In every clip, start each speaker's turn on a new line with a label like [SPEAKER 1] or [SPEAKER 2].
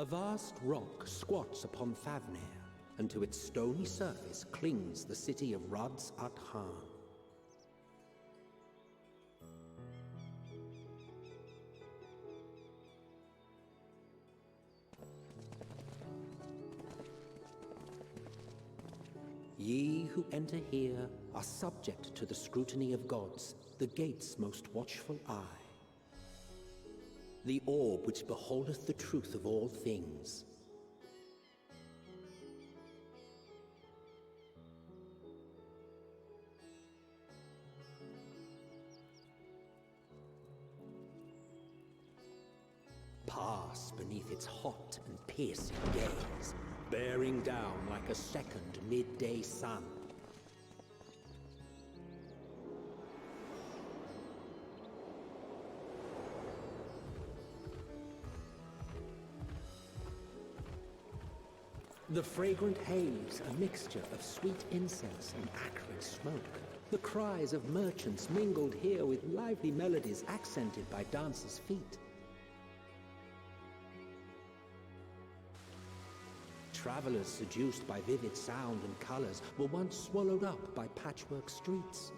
[SPEAKER 1] A vast rock squats upon Favnir, and to its stony surface clings the city of Rads at Han. Ye who enter here are subject to the scrutiny of gods, the gate's most watchful eye. The orb which beholdeth the truth of all things. Pass beneath its hot and piercing gaze, bearing down like a second midday sun. The fragrant haze, a mixture of sweet incense and acrid smoke. The cries of merchants mingled here with lively melodies accented by dancers' feet. Travelers seduced by vivid sound and colors were once swallowed up by patchwork streets.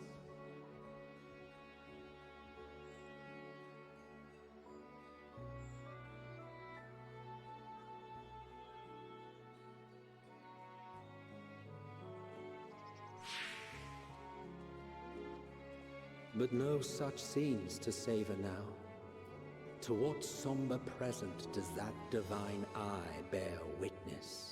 [SPEAKER 1] But no such scenes to savor now. To what somber present does that divine eye bear witness?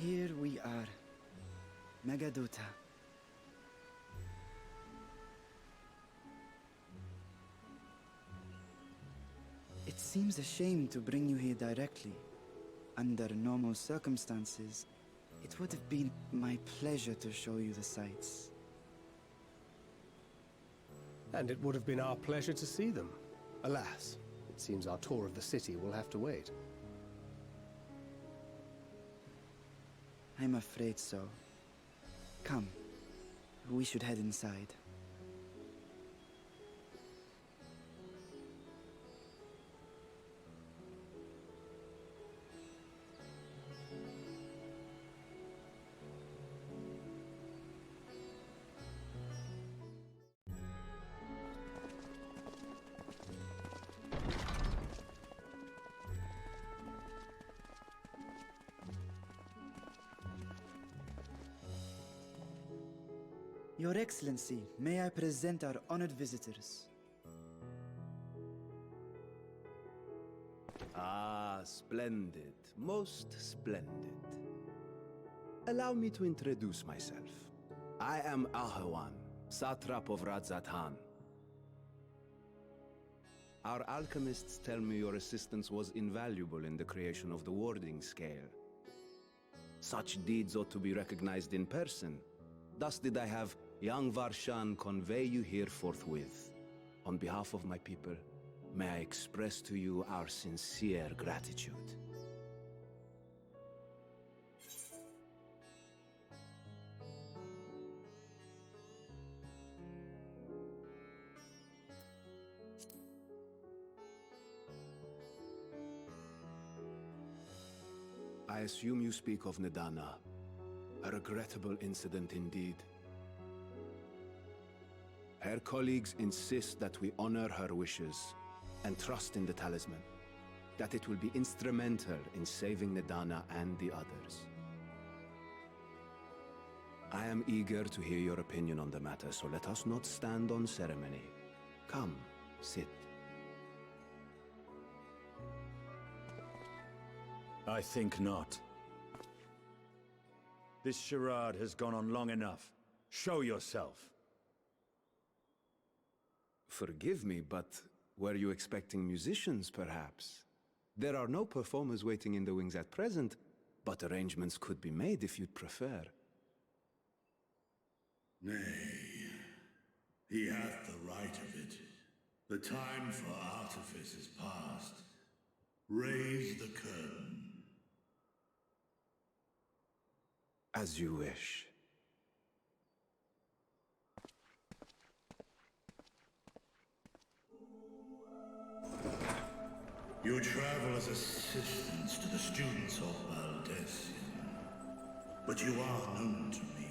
[SPEAKER 2] Here we are, Megadota. It seems a shame to bring you here directly. Under normal circumstances, it would have been my pleasure to show you the sights.
[SPEAKER 3] And it would have been our pleasure to see them. Alas, it seems our tour of the city will have to wait.
[SPEAKER 2] I'm afraid so. Come, we should head inside. Your Excellency, may I present our honored visitors?
[SPEAKER 4] Ah, splendid. Most splendid. Allow me to introduce myself. I am Ahawan, satrap of Radzat-Han. Our alchemists tell me your assistance was invaluable in the creation of the warding scale. Such deeds ought to be recognized in person. Thus did I have young Varshan convey you here forthwith. On behalf of my people, may I express to you our sincere gratitude. I assume you speak of Nadana. A regrettable incident indeed. Her colleagues insist that we honor her wishes and trust in the talisman, that it will be instrumental in saving Nadana and the others. I am eager to hear your opinion on the matter, so let us not stand on ceremony. Come, sit.
[SPEAKER 5] I think not. This charade has gone on long enough. Show yourself.
[SPEAKER 4] Forgive me, but Were you expecting musicians, perhaps? There are no performers waiting in the wings at present, but arrangements could be made if you'd prefer.
[SPEAKER 6] Nay, he hath the right of it. The time for artifice is past. Raise the curtain.
[SPEAKER 4] As you wish.
[SPEAKER 6] You travel as assistants to the students of Valdesian, but you are known to me.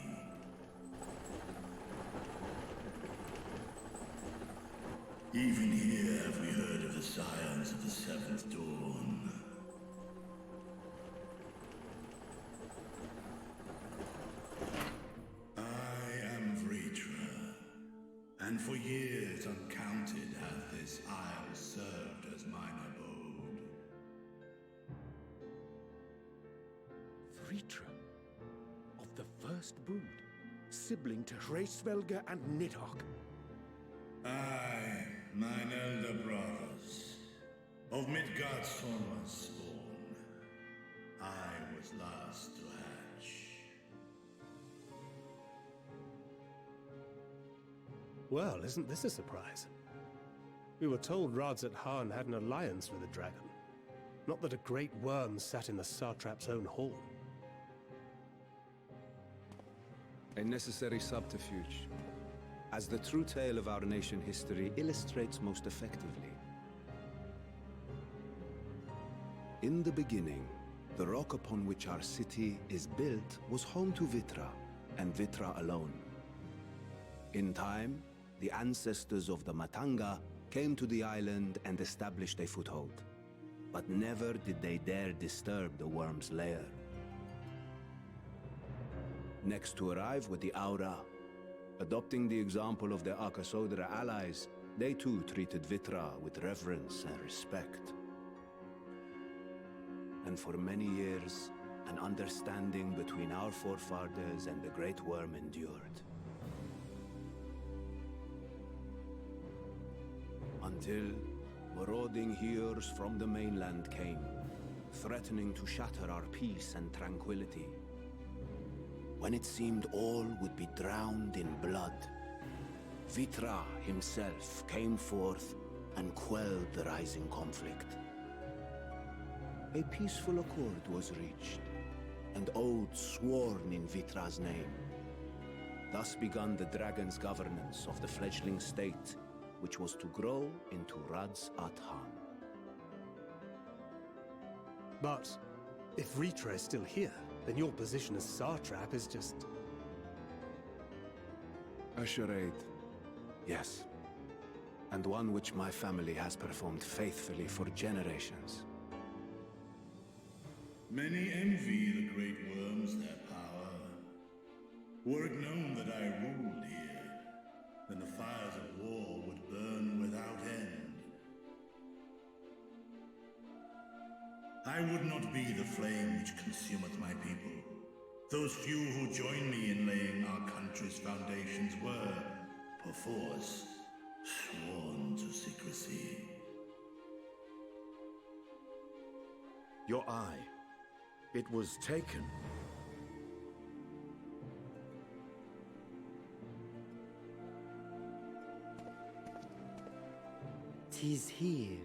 [SPEAKER 6] Even here have we heard of the scions of the Seventh Dawn. I am Vritra, and for years uncounted hath this isle served as mine abode.
[SPEAKER 1] Vritra, of the first brood, sibling to Hraesvelga and Nidhogg.
[SPEAKER 6] Aye, mine elder brothers, of Midgardsormr's spawn, I was last to hatch.
[SPEAKER 3] Well, isn't this a surprise? We were told Radzat-Han had an alliance with a dragon. Not that a great worm sat in the satrap's own hall.
[SPEAKER 4] A necessary subterfuge, as the true tale of our nation history illustrates most effectively. In the beginning, the rock upon which our city is built was home to Vitra, and Vitra alone. In time, the ancestors of the Matanga came to the island and established a foothold. But never did they dare disturb the worm's lair. Next to arrive were the Aura. Adopting the example of their Akasodra allies, they too treated Vitra with reverence and respect. And for many years, an understanding between our forefathers and the Great Worm endured. Until marauding heroes from the mainland came, threatening to shatter our peace and tranquility. When it seemed all would be drowned in blood, Vitra himself came forth and quelled the rising conflict. A peaceful accord was reached, and oaths sworn in Vitra's name. Thus began the dragon's governance of the fledgling state, which was to grow into Radzat-Han.
[SPEAKER 3] But if Vritra is still here, then your position as satrap is just...
[SPEAKER 4] A charade, yes. And one which my family has performed faithfully for generations.
[SPEAKER 6] Many envy the great worms their power. Were it known that I ruled here, then the fires of war would burn without end. I would not be the flame which consumeth my people. Those few who joined me in laying our country's foundations were, perforce, sworn to secrecy.
[SPEAKER 5] Your eye. It was taken.
[SPEAKER 2] "'Tis here,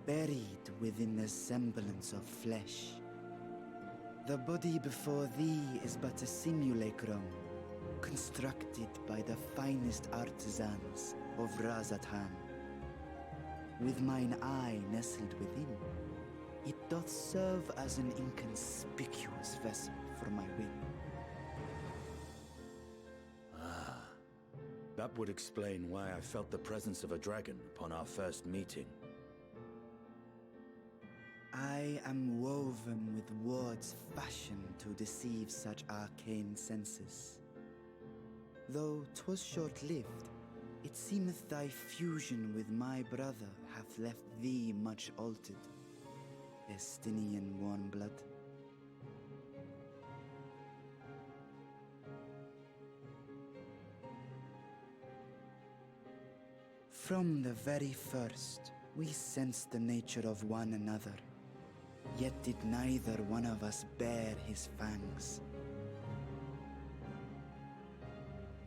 [SPEAKER 2] buried within the semblance of flesh. The body before thee is but a simulacrum, constructed by the finest artisans of Radzat-Han. With mine eye nestled within, it doth serve as an inconspicuous vessel for my will."
[SPEAKER 5] That would explain why I felt the presence of a dragon upon our first meeting.
[SPEAKER 2] I am woven with words fashioned to deceive such arcane senses. Though 'twas short-lived, it seemeth thy fusion with my brother hath left thee much altered, Estinian warm blood. From the very first, we sensed the nature of one another. Yet did neither one of us bare his fangs.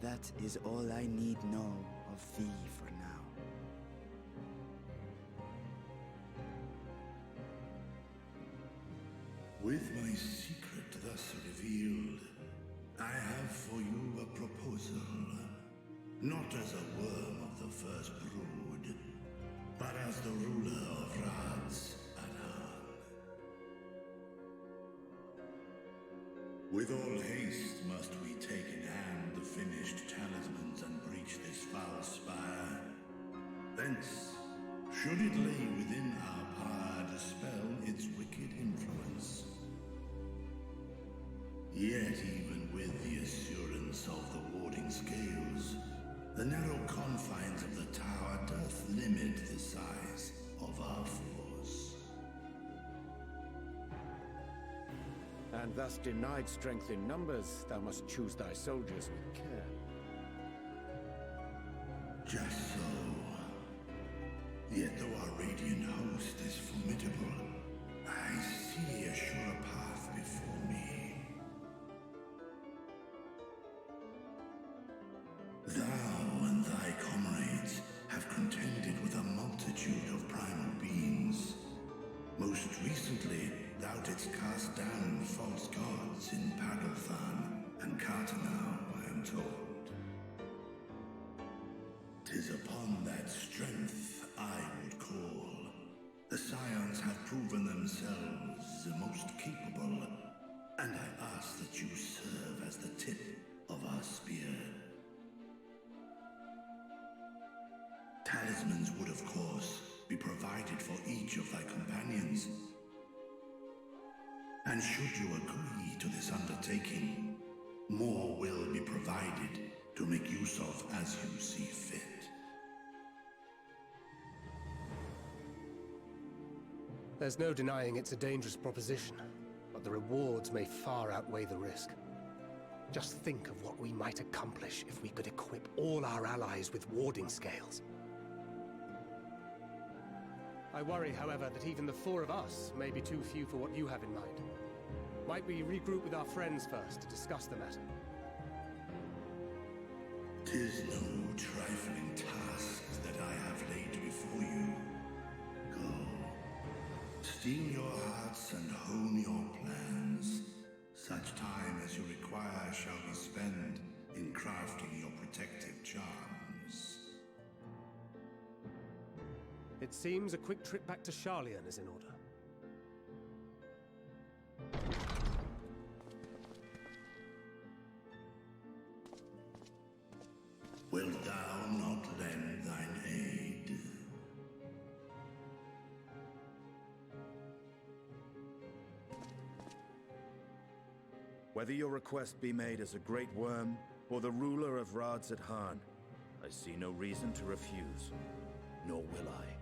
[SPEAKER 2] That is all I need know of thee for now.
[SPEAKER 6] With my secret thus revealed, I have for you a proposal. Not as a worm of the first brood, but as the ruler of Radz Adan. With all haste must we take in hand the finished talismans and breach this foul spire. Thence, should it lay within our power, dispel its wicked influence. Yet even with the assurance of the warding scales, the narrow confines of the tower doth limit the size of our force.
[SPEAKER 5] And thus denied strength in numbers, thou must choose thy soldiers with care.
[SPEAKER 6] Just so. Yet though our radiant host is formidable, I see a sure path before me. Thou and thy comrades have contended with a multitude of primal beings. Most recently, thou didst cast down false gods in Pagalthan and Cartanau, I am told. 'Tis upon that strength I would call. The Scions have proven themselves the most capable, and I ask that you serve as the tip of our spear. Talismans would, of course, be provided for each of thy companions. And should you agree to this undertaking, more will be provided to make use of as you see fit.
[SPEAKER 3] There's no denying it's a dangerous proposition, but the rewards may far outweigh the risk. Just think of what we might accomplish if we could equip all our allies with warding scales. I worry, however, that even the four of us may be too few for what you have in mind. Might we regroup with our friends first to discuss the matter?
[SPEAKER 6] 'Tis no trifling task that I have laid before you. Go. Steel your hearts and hone your plans. Such time as you require shall be spent in crafting your protective charms.
[SPEAKER 3] It seems a quick trip back to Sharlayan is in order.
[SPEAKER 6] Wilt thou not lend thine aid?
[SPEAKER 5] Whether your request be made as a great worm or the ruler of Radz Adan, I see no reason to refuse, nor will I.